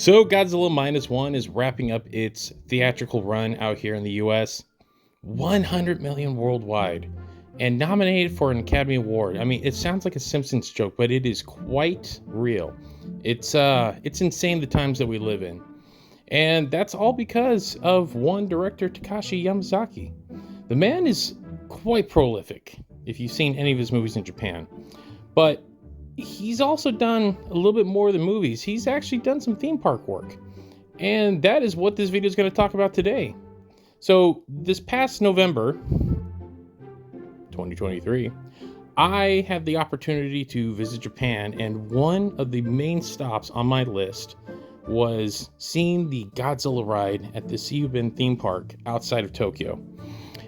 So, Godzilla Minus One is wrapping up its theatrical run out here in the US, 100 million worldwide, and nominated for an Academy Award. I mean, it sounds like a Simpsons joke, but it is quite real. It's insane the times that we live in. And that's all because of one director, Takashi Yamazaki. The man is quite prolific, if you've seen any of his movies in Japan. But he's also done a little bit more than movies. He's actually done some theme park work. And that is what this video is going to talk about today. So this past November, 2023, I had the opportunity to visit Japan, and one of the main stops on my list was seeing the Godzilla ride at the Seiyuben theme park outside of Tokyo.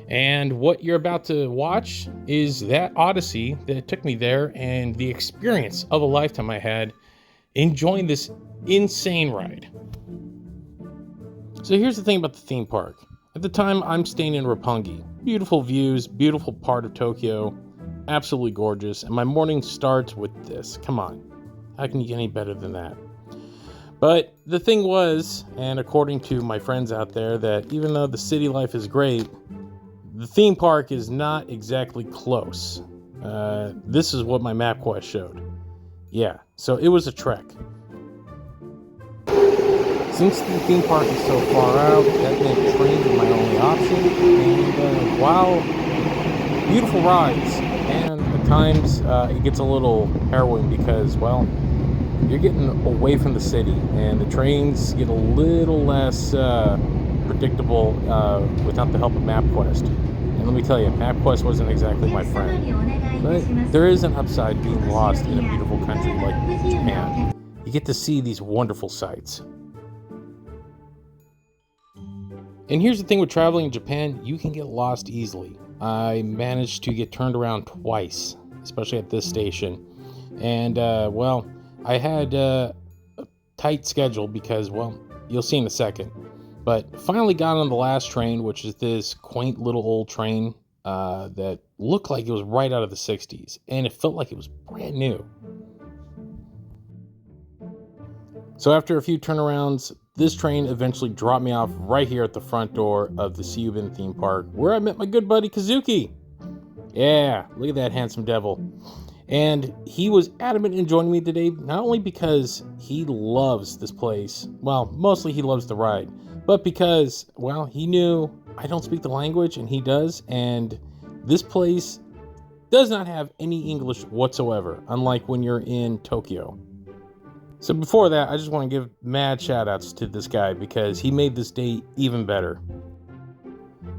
And what you're about to watch is that odyssey that took me there and the experience of a lifetime I had enjoying this insane ride. So here's the thing about the theme park. At the time, I'm staying in Roppongi. Beautiful views, beautiful part of Tokyo, absolutely gorgeous. And my morning starts with this. Come on, how can you get any better than that? But the thing was, and according to my friends out there, that even though the city life is great, the theme park is not exactly close. This is what my MapQuest showed. Yeah, so it was a trek. Since the theme park is so far out, that meant trains were my only option. And while beautiful rides, and at times it gets a little harrowing because, well, you're getting away from the city, and the trains get a little less predictable without the help of MapQuest. And let me tell you, MapQuest wasn't exactly my friend. But there is an upside being lost in a beautiful country like Japan. You get to see these wonderful sights. And here's the thing with traveling in Japan, you can get lost easily. I managed to get turned around twice, especially at this station. And, well, I had a tight schedule because, well, you'll see in a second. But finally got on the last train, which is this quaint little old train that looked like it was right out of the 60s. And it felt like it was brand new. So after a few turnarounds, this train eventually dropped me off right here at the front door of the Seiyuben theme park, where I met my good buddy Kazuki. Yeah, look at that handsome devil. And he was adamant in joining me today, not only because he loves this place, well, mostly he loves the ride, but because, well, he knew I don't speak the language and he does, and this place does not have any English whatsoever, unlike when you're in Tokyo. So before that, I just want to give mad shout outs to this guy because he made this day even better.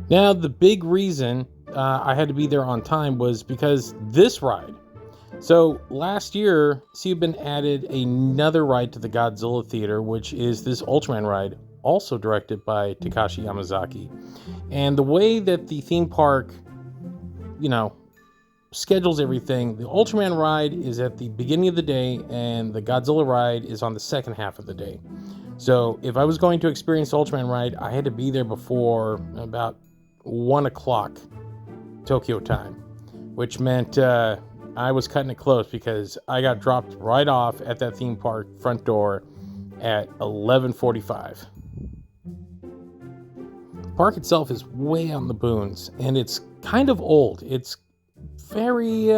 Now, the big reason I had to be there on time was because this ride. So last year, Seiyuben added another ride to the Godzilla Theater, which is this Ultraman ride, also directed by Takashi Yamazaki. And the way that the theme park, schedules everything, the Ultraman ride is at the beginning of the day and the Godzilla ride is on the second half of the day. So if I was going to experience the Ultraman ride, I had to be there before about 1 o'clock Tokyo time, which meant I was cutting it close because I got dropped right off at that theme park front door at 11:45. The park itself is way out in the boons, and it's kind of old. It's very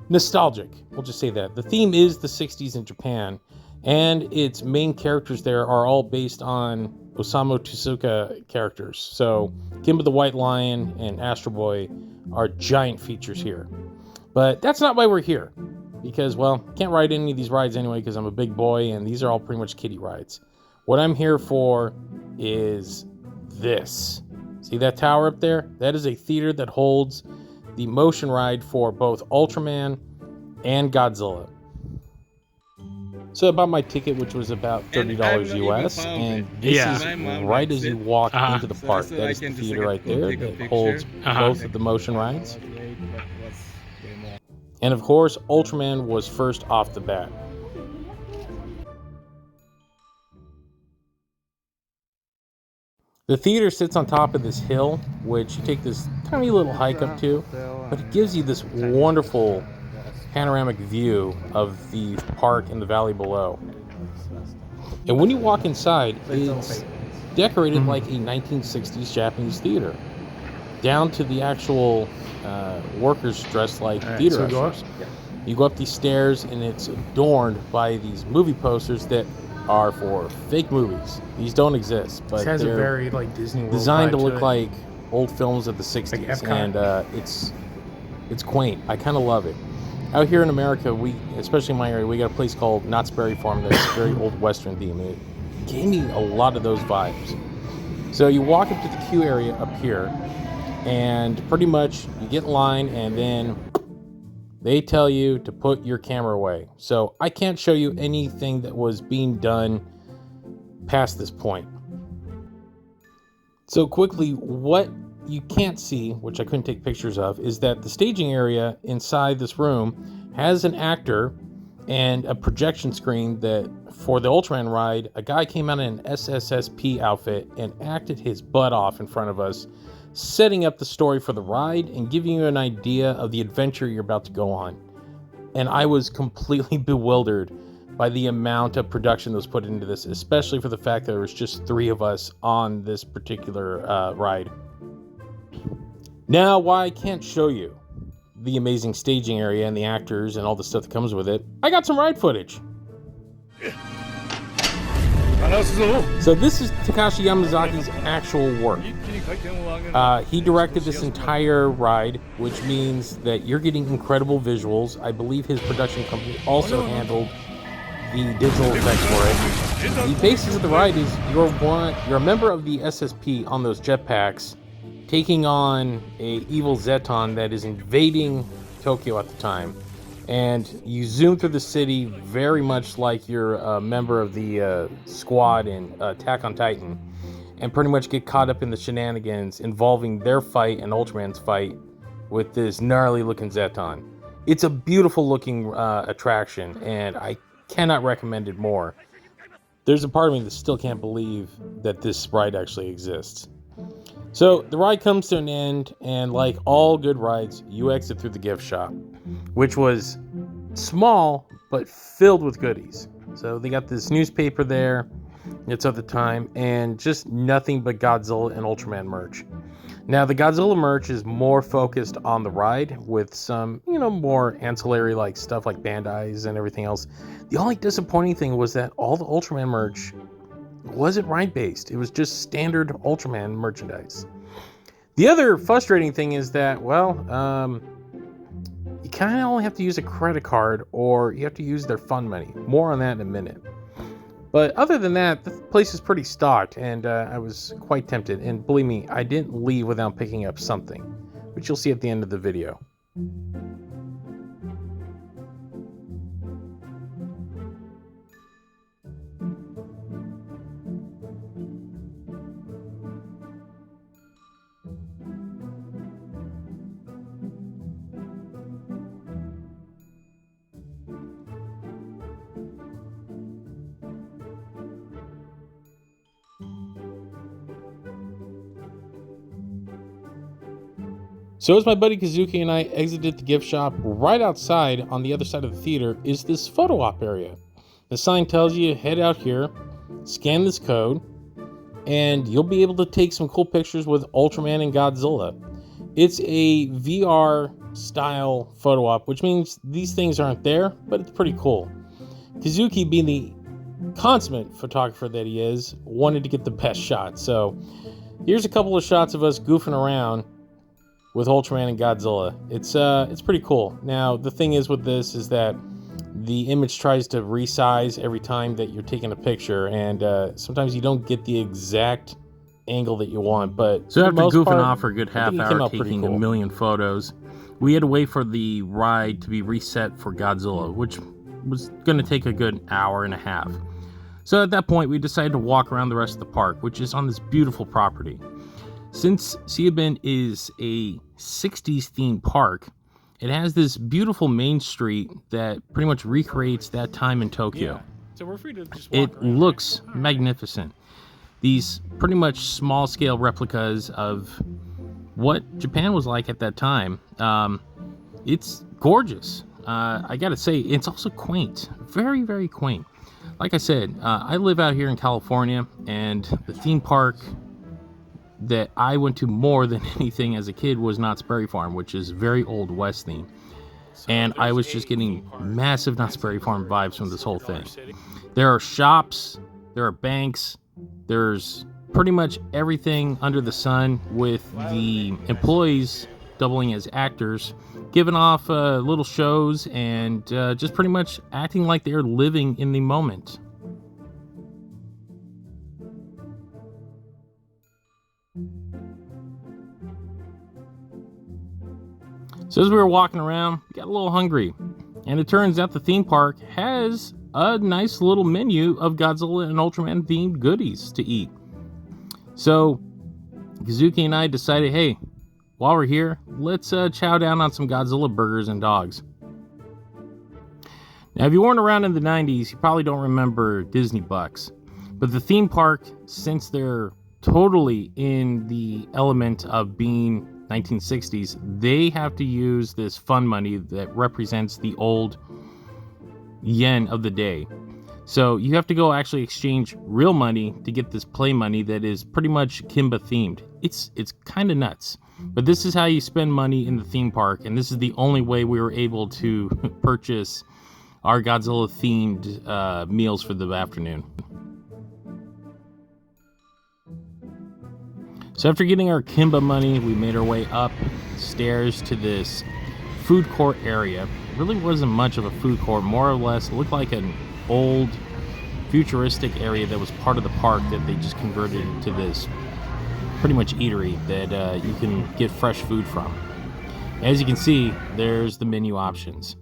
nostalgic. We'll just say that. The theme is the 60s in Japan, and its main characters there are all based on Osamu Tezuka characters. So Kimba the White Lion and Astro Boy are giant features here. But that's not why we're here, because, well, can't ride any of these rides anyway because I'm a big boy, and these are all pretty much kiddie rides. What I'm here for is this. See that tower up there? That is a theater that holds the motion ride for both Ultraman and Godzilla. So I bought my ticket, which was about $30 US, and this is right as you walk into the park. That is the theater right there that holds both of the motion rides. And of course, Ultraman was first off the bat. The theater sits on top of this hill, which you take this tiny little hike up to, but it gives you this wonderful panoramic view of the park and the valley below. And when you walk inside, it's decorated like a 1960s Japanese theater, down to the actual workers dressed like theater ushers. You go up these stairs, and it's adorned by these movie posters that are for fake movies. These don't exist, but It has a they're very like Disney World designed to vibe look it. like old films of the 60s, Like Epcot. and it's quaint. I kind of love it. Out here in America, especially in my area, we got a place called Knott's Berry Farm that's very old Western theme. It gave me a lot of those vibes. So you walk up to the queue area up here, and pretty much you get in line, and then they tell you to put your camera away. So I can't show you anything that was being done past this point. So quickly, what you can't see, which I couldn't take pictures of, is that the staging area inside this room has an actor and a projection screen that for the Ultraman ride, a guy came out in an SSSP outfit and acted his butt off in front of us, setting up the story for the ride and giving you an idea of the adventure you're about to go on. And I was completely bewildered by the amount of production that was put into this, especially for the fact that there was just 3 of us on this particular ride. Now, why I can't show you the amazing staging area and the actors and all the stuff that comes with it, I got some ride footage. So this is Takashi Yamazaki's actual work. He directed this entire ride, which means that you're getting incredible visuals. I believe his production company also handled the digital effects for it. The basis of the ride is you're a member of the SSP on those jetpacks, taking on a evil Zeton that is invading Tokyo at the time. And you zoom through the city very much like you're a member of the squad in Attack on Titan, and pretty much get caught up in the shenanigans involving their fight and Ultraman's fight with this gnarly looking Zeton. It's a beautiful looking attraction, and I cannot recommend it more. There's a part of me that still can't believe that this ride actually exists. So the ride comes to an end, and like all good rides, you exit through the gift shop, which was small but filled with goodies. So they got this newspaper there, it's of the time, and just nothing but Godzilla and Ultraman merch. Now the Godzilla merch is more focused on the ride with some, more ancillary like stuff like Bandai's and everything else. The only disappointing thing was that all the Ultraman merch wasn't ride based. It was just standard Ultraman merchandise. The other frustrating thing is that, you kind of only have to use a credit card, or you have to use their fund money. More on that in a minute. But other than that, the place is pretty stocked, and I was quite tempted. And believe me, I didn't leave without picking up something, which you'll see at the end of the video. So as my buddy Kazuki and I exited the gift shop, right outside on the other side of the theater is this photo op area. The sign tells you head out here, scan this code, and you'll be able to take some cool pictures with Ultraman and Godzilla. It's a VR style photo op, which means these things aren't there, but it's pretty cool. Kazuki, being the consummate photographer that he is, wanted to get the best shot. So here's a couple of shots of us goofing around with Ultraman and Godzilla. It's pretty cool. Now, the thing is with this is that the image tries to resize every time that you're taking a picture, and sometimes you don't get the exact angle that you want. But so after goofing part, off for a good half hour taking cool. a million photos, we had to wait for the ride to be reset for Godzilla, which was going to take a good hour and a half. So at that point, we decided to walk around the rest of the park, which is on this beautiful property. Since Seiyubin is a 60s themed park, it has this beautiful main street that pretty much recreates that time in Tokyo. Yeah. So we're free to just walk It around. looks magnificent. These pretty much small scale replicas of what Japan was like at that time. It's gorgeous. I gotta say, it's also quaint. Very, very quaint. Like I said, I live out here in California, and the theme park that I went to more than anything as a kid was Knott's Berry Farm, which is very old West theme. And I was just getting massive Knott's Berry Farm vibes from this whole thing. There are shops, there are banks, there's pretty much everything under the sun, with the employees doubling as actors, giving off little shows and just pretty much acting like they're living in the moment. So as we were walking around, we got a little hungry, and it turns out the theme park has a nice little menu of Godzilla and Ultraman themed goodies to eat. So Kazuki and I decided, hey, while we're here, let's chow down on some Godzilla burgers and dogs. Now, if you weren't around in the 90s, you probably don't remember Disney Bucks, but the theme park, since they're totally in the element of being 1960s, they have to use this fun money that represents the old yen of the day. So you have to go actually exchange real money to get this play money that is pretty much Kimba themed. It's kind of nuts, but this is how you spend money in the theme park, and this is the only way we were able to purchase our Godzilla themed meals for the afternoon. So after getting our Kimba money, we made our way upstairs to this food court area. It really wasn't much of a food court, more or less it looked like an old futuristic area that was part of the park that they just converted into this pretty much eatery that you can get fresh food from. As you can see, there's the menu options.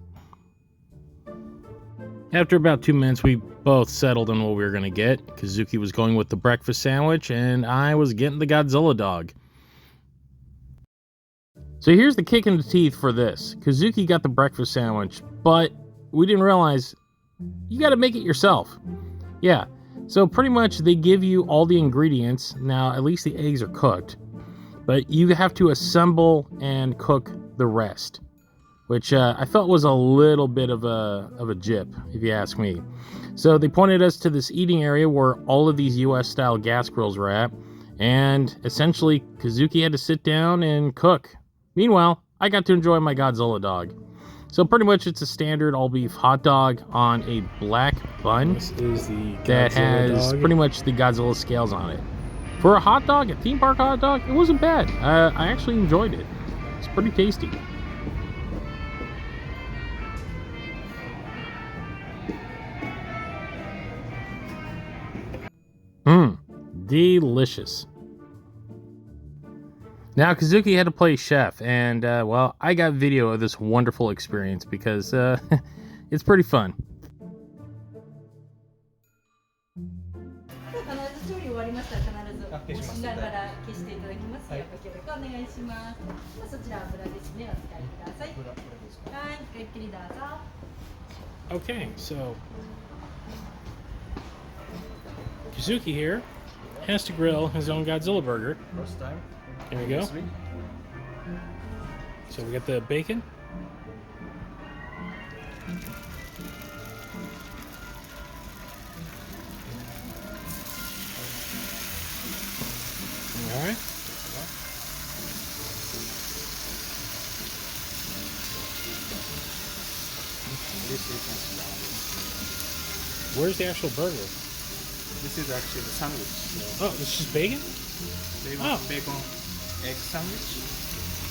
After about 2 minutes, we both settled on what we were going to get. Kazuki was going with the breakfast sandwich, and I was getting the Godzilla dog. So here's the kick in the teeth for this. Kazuki got the breakfast sandwich, but we didn't realize you got to make it yourself. Yeah, so pretty much they give you all the ingredients. Now, at least the eggs are cooked, but you have to assemble and cook the rest, which I felt was a little bit of a jip, if you ask me. So they pointed us to this eating area where all of these US-style gas grills were at, and essentially Kazuki had to sit down and cook. Meanwhile, I got to enjoy my Godzilla dog. So pretty much it's a standard all-beef hot dog on a black bun This is the Godzilla that has dog. pretty much the Godzilla scales on it. For a hot dog, a theme park hot dog, it wasn't bad. I actually enjoyed it. It's pretty tasty. Delicious. Now, Kazuki had to play chef, and, well, I got video of this wonderful experience because it's pretty fun. 必ず調理終わりましたら必ず押しながら消していただきます。よろしくお願いします。そちら油ですね。お使いください。はい、ごゆっくりどうぞ。 Okay, so Kazuki here has to grill his own Godzilla burger. First time. Here we go. So we got the bacon. All right. Where's the actual burger? This is actually the sandwich. Oh, it's just bacon? They Oh. want bacon egg sandwich.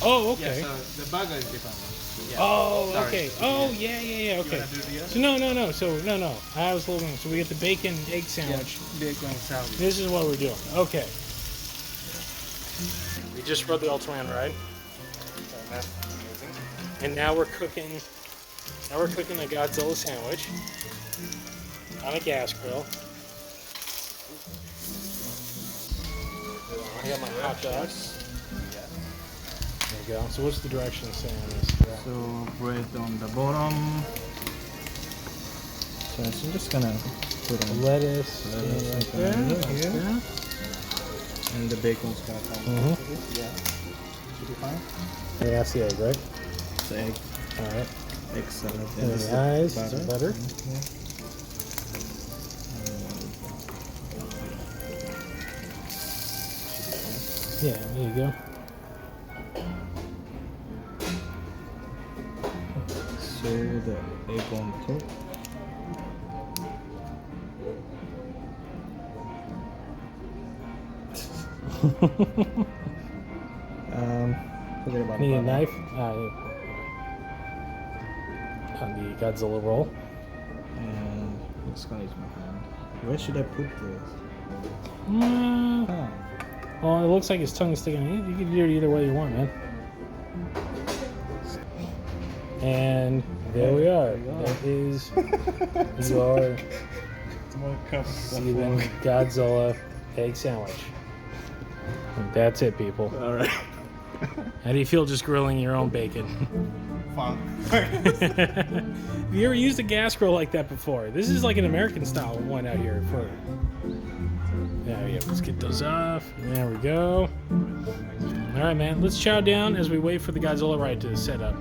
Oh, okay. Yeah, so the burger is different one. Yeah. Oh, Sorry. okay. Oh, yeah, You okay. wanna do the other? So no. So no. I was looking. So we get the bacon egg sandwich. Yeah, bacon sandwich. This is what we're doing. Okay. We just rode the Ultraman ride, and now we're cooking. Now we're cooking a Godzilla sandwich on a gas grill. I got my hot dogs. There you go. So what's the direction saying on this? So bread on the bottom. So I'm just gonna put on Lettuce. lettuce Yeah, like here. that. And the bacon's gonna come. Mhm. Yeah. Should be fine. Yeah, that's the egg, right? The egg. All right. Egg salad. And this is the eyes, butter. some butter. Yeah, there you go. So the egg on top. Forget about Need a the butter. knife? On the Godzilla roll. And I'm just gonna use my hand. Where should I put this? Huh. Well, it looks like his tongue's sticking in. You can do it either way you want, man. And there we are. That is your Small cup. Steven Godzilla egg sandwich. And that's it, people. All right. How do you feel just grilling your own bacon? Fun. Have you ever used a gas grill like that before? This is like an American style one out here. Yeah, let's get those off. There we go. All right, man. Let's chow down as we wait for the Godzilla ride to set up.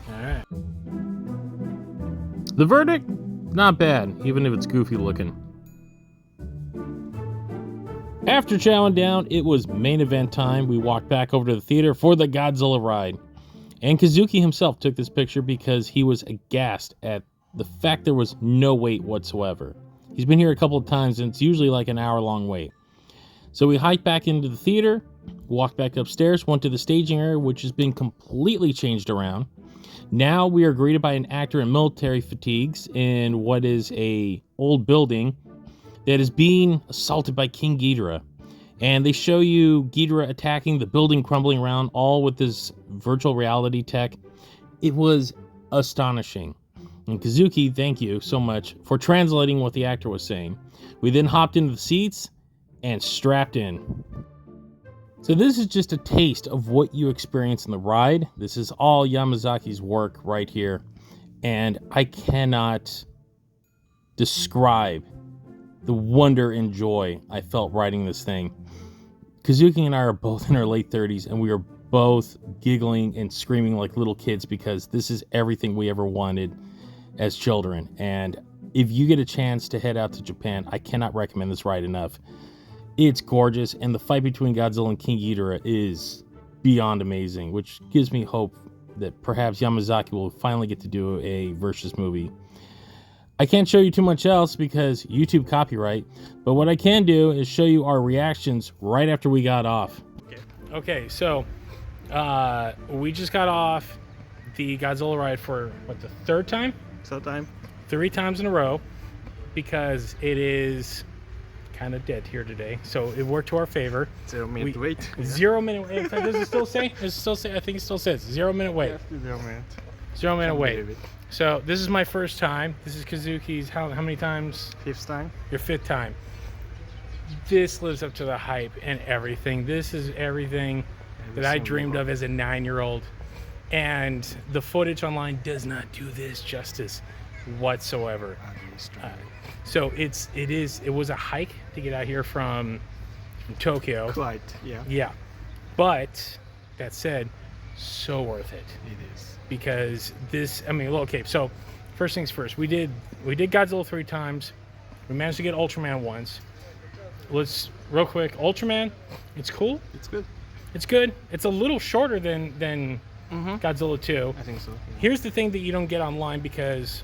All right. The verdict? Not bad, even if it's goofy looking. After chowing down, it was main event time. We walked back over to the theater for the Godzilla ride. And Kazuki himself took this picture because he was aghast at the fact there was no wait whatsoever. He's been here a couple of times and it's usually like an hour-long wait. So we hiked back into the theater, walked back upstairs, went to the staging area, which has been completely changed around. Now we are greeted by an actor in military fatigues in what is a old building that is being assaulted by King Ghidorah. And they show you Ghidorah attacking the building, crumbling around, all with this virtual reality tech. It was astonishing. And Kazuki, thank you so much for translating what the actor was saying. We then hopped into the seats and strapped in. So this is just a taste of what you experience in the ride. This is all Yamazaki's work right here. And I cannot describe the wonder and joy I felt riding this thing. Kazuki and I are both in our late 30s, and we are both giggling and screaming like little kids because this is everything we ever wanted as children. And if you get a chance to head out to Japan, I cannot recommend this ride enough. It's gorgeous, and the fight between Godzilla and King Ghidorah is beyond amazing, which gives me hope that perhaps Yamazaki will finally get to do a versus movie. I can't show you too much else because YouTube copyright, but what I can do is show you our reactions right after we got off. Okay, so we just got off the Godzilla ride for, what, the third time? So time. 3 times in a row because it is kind of dead here today. So it worked to our favor. 0 minute wait. 0 minute wait. Does it still say? Does it still say? I think it still says 0 minute wait. 0 minute. 0 minute Can't wait. believe it. So this is my first time. This is Kazuki's. How many times? 5th time. Your 5th time. This lives up to the hype and everything. This is everything that I dreamed of as a 9-year-old. And the footage online does not do this justice whatsoever. So it was a hike to get out here from Tokyo. Quite, yeah. Yeah. But that said, so worth it. It is. Because this, I mean, okay, so first things first, we did Godzilla 3 times. We managed to get Ultraman once. Let's real quick, Ultraman, it's cool. It's good. It's good. It's a little shorter than Godzilla 2. I think so. Yeah. Here's the thing that you don't get online because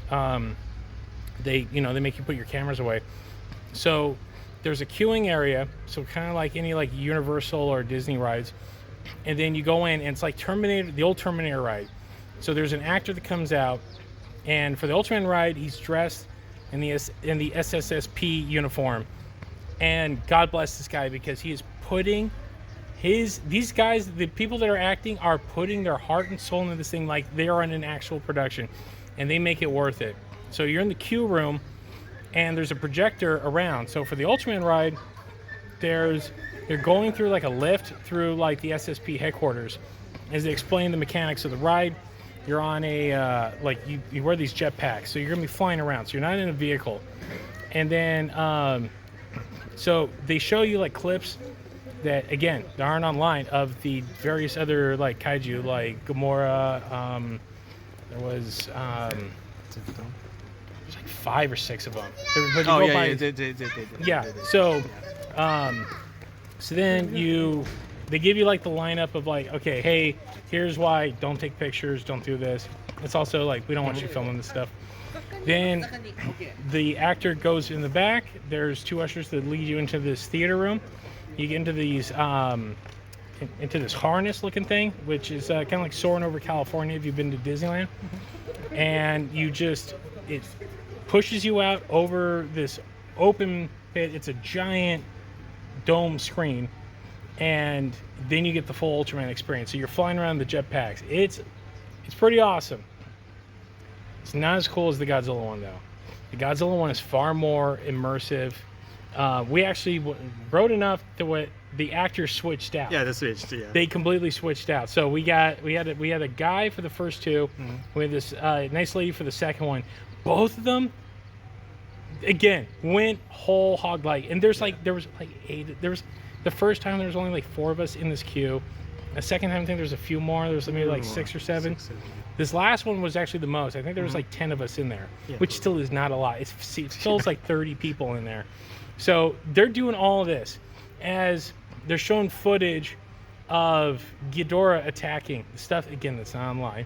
they make you put your cameras away. So there's a queuing area, so kind of like any like Universal or Disney rides, and then you go in and it's like Terminator, the old Terminator ride. So there's an actor that comes out, and for the Ultraman ride, he's dressed in the SSSP uniform, and God bless this guy because he is putting these guys, the people that are acting, are putting their heart and soul into this thing like they are in an actual production, and they make it worth it. So you're in the queue room, and there's a projector around. So for the Ultraman ride, they're going through like a lift through like the SSP headquarters as they explain the mechanics of the ride. You're on a you wear these jetpacks, so you're gonna be flying around. So you're not in a vehicle, and then so they show you like clips that again that aren't online of the various other like kaiju, like Gamora. There was there's like 5 or 6 of them. Yeah. So then you they give you like the lineup of like, okay, hey, here's why, don't take pictures, don't do this. It's also like, we don't want you filming this stuff. Then the actor goes in the back. There's 2 ushers that lead you into this theater room. You get into these into this harness looking thing, which is kind of like soaring over California if you've been to Disneyland. And it pushes you out over this open pit. It's a giant dome screen, and then you get the full Ultraman experience. So you're flying around the jetpacks. It's pretty awesome. It's not as cool as the Godzilla one though. The Godzilla one is far more immersive. We actually wrote enough to what the actors switched out. Yeah, they switched. Yeah. They completely switched out. So we had a guy for the first 2. We had this nice lady for the second one. Both of them, again, went whole hog like. And there was like 8. There was the first time there was only like 4 of us in this queue. The second time I think there was a few more. There was maybe like 6 or 7. This last one was actually the most. I think there was like 10 of us in there, which still is not a lot. It feels like 30 people in there. So they're doing all of this as they're showing footage of Ghidorah attacking stuff again that's not online,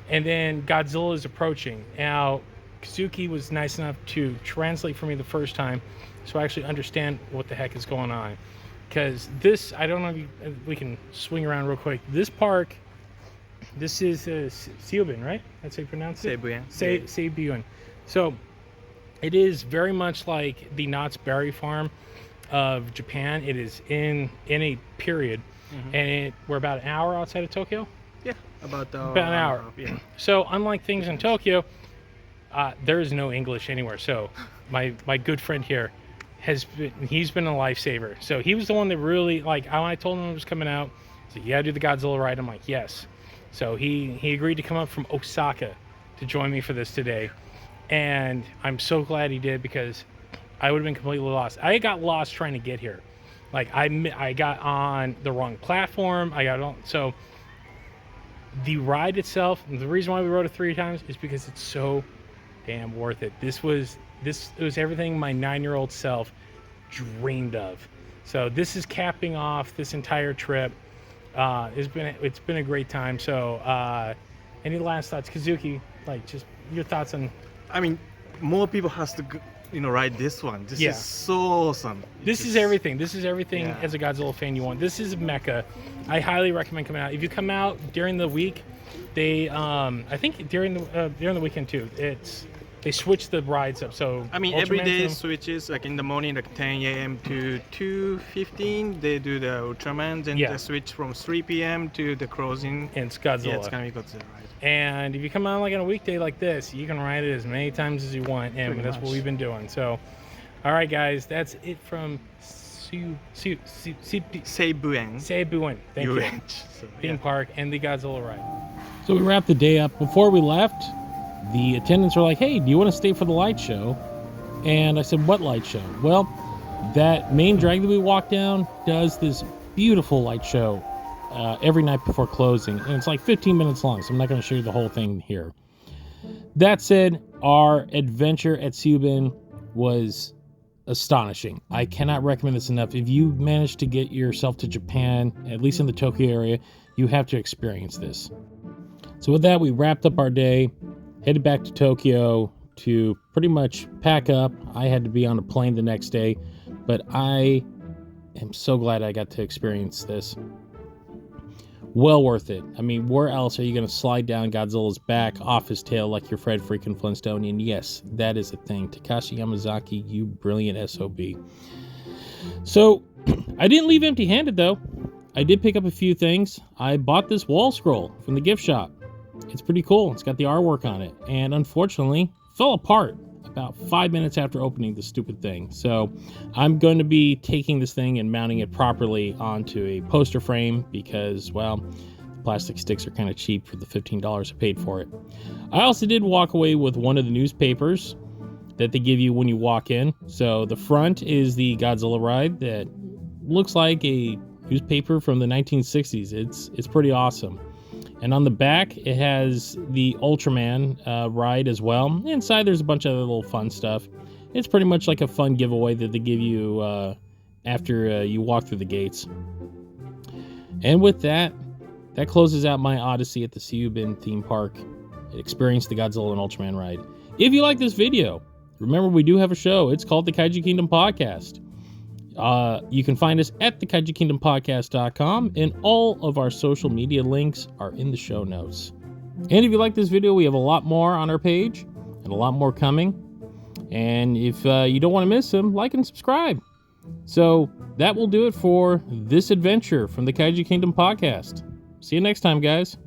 and then Godzilla is approaching. Now Kazuki was nice enough to translate for me the first time, so I actually understand what the heck is going on. Because this, I don't know if we can swing around real quick. This park, this is Seibun, right? That's how you pronounce it? Seibun. Seibun. So it is very much like the Knott's Berry Farm of Japan. It is in a period, and we're about an hour outside of Tokyo. Yeah, about an hour. Yeah. So unlike things in Tokyo, there is no English anywhere. So my good friend here he's been a lifesaver. So he was the one that really, like, when I told him it was coming out, he's like, you gotta do the Godzilla ride. I'm like, yes. So he agreed to come up from Osaka to join me for this today, and I'm so glad he did, because I would have been completely lost. I got lost trying to get here. Like, I got on the wrong platform. So the ride itself, and the reason why we rode it 3 times is because it's so damn worth it. It was everything my 9-year-old self dreamed of. So this is capping off this entire trip. It's been a great time. So any last thoughts, Kazuki? Like, just your thoughts on? I mean, more people has to ride this one. This is so awesome. This is everything. This is everything Yeah. as a Godzilla fan you want. This is Mecca. I highly recommend coming out. If you come out during the week, they I think during the weekend too. They switch the rides up. So I mean, Ultraman every day film- switches. Like in the morning, like 10 a.m. to 2:15, they do the Ultraman. Then Yeah. they switch from 3 p.m. to the closing. and it's Godzilla. Yeah, it's gonna be Godzilla, right? And if you come out like on a weekday like this, you can ride it as many times as you want, and Pretty that's what much. we've been doing. So, all right, guys, that's it from Seibun. Thank you. So, Theme park and the Godzilla ride. So we wrapped the day up. Before we left, the attendants were like, hey, do you want to stay for the light show? And I said, what light show? Well, that main drag that we walked down does this beautiful light show every night before closing. And it's like 15 minutes long, so I'm not going to show you the whole thing here. That said, our adventure at Seibun was astonishing. I cannot recommend this enough. If you manage to get yourself to Japan, at least in the Tokyo area, you have to experience this. So with that, we wrapped up our day, headed back to Tokyo to pretty much pack up. I had to be on a plane the next day, but I am so glad I got to experience this. Well worth it. I mean, where else are you going to slide down Godzilla's back off his tail like your Fred freaking Flintstonian? Yes, that is a thing. Takashi Yamazaki, you brilliant SOB. So, I didn't leave empty-handed, though. I did pick up a few things. I bought this wall scroll from the gift shop. It's pretty cool. It's got the artwork on it. And unfortunately, fell apart about 5 minutes after opening the stupid thing. So I'm going to be taking this thing and mounting it properly onto a poster frame because, well, the plastic sticks are kind of cheap for the $15 I paid for it. I also did walk away with one of the newspapers that they give you when you walk in. So the front is the Godzilla ride that looks like a newspaper from the 1960s. It's pretty awesome. And on the back, it has the Ultraman ride as well. Inside, there's a bunch of other little fun stuff. It's pretty much like a fun giveaway that they give you after you walk through the gates. And with that, that closes out my odyssey at the Seiyubin theme park. Experience the Godzilla and Ultraman ride. If you like this video, remember we do have a show. It's called the Kaiju Kingdom Podcast. You can find us at thekaijukingdompodcast.com, and all of our social media links are in the show notes. And if you like this video, we have a lot more on our page and a lot more coming. And if you don't want to miss them, like and subscribe. So that will do it for this adventure from the Kaiju Kingdom Podcast. See you next time, guys.